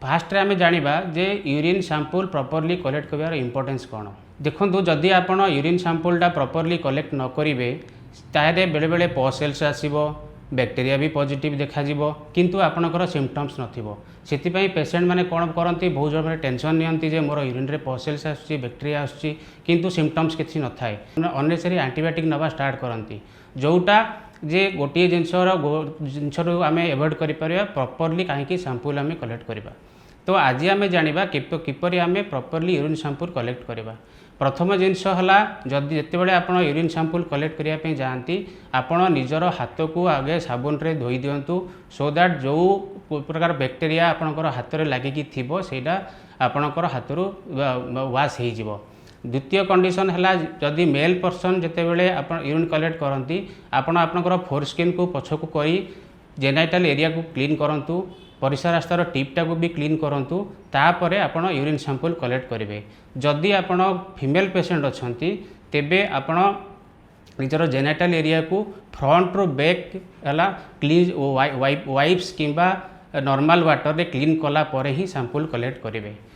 Fast आम जाना जे urine sample properly collect कर इम्पोर्टेंस कौन देखो जदि आप यूरिन सैंपलटा प्रॉपर्ली कलेक्ट न करेंगे ताहले बेले बेले पसेल्स आसो बैक्टेरिया भी पॉजिटिव देखा किंतु आपणकर सिम्पटम्स नथिबो सेतिपई पेशेंट माने कौन करती बहुत जन टेंशन नियंती जे मोर यूरिन रे पसेल्स आसुची बैक्टेरिया आसुची किंतु सिम्पटम्स किसी न थाए अननेसेसरी एंटीबायोटिक नवा स्टार्ट करती जोटा जे गोटे जिनसर आम एवॉइड कर प्रॉपर्ली कहीं सैंपल आम कलेक्ट करवा तो आज आम जाना किपर आम प्रॉपर्ली यूरिन सैंपल कलेक्ट करवा प्रथम जिनस है जदि जितेबाला आप यूरिन सैंपल कलेक्ट करने जाती आपण निजर हाथ को आगे साबुन रे धोई दिंतु सो दैट जो प्रकार बैक्टेरिया आपणकर हाथ में लगिकी थी सेटा आपणकर हाथ वाश हो द्वितीय कंडीशन है जदि मेल पर्सन जितेबाला आप यूरिन कलेक्ट करती आपणकर फोर स्किन को पछकू करी जेनाइटल एरिया को क्लीन करूँ परिस्रा रास्तार टिपटा को भी क्लीन करूँ तापर आपण यूरिन सैंपल कलेक्ट करेंगे जदि आपण फीमेल पेशेंट अच्छा तेबे आपण निजर जेनाइटल एरिया को फ्रंट रू बैक है क्लीन वाइप्स किंबा नॉर्मल वाटर रे क्लीन कला पर ही सैंपल कलेक्ट करेंगे।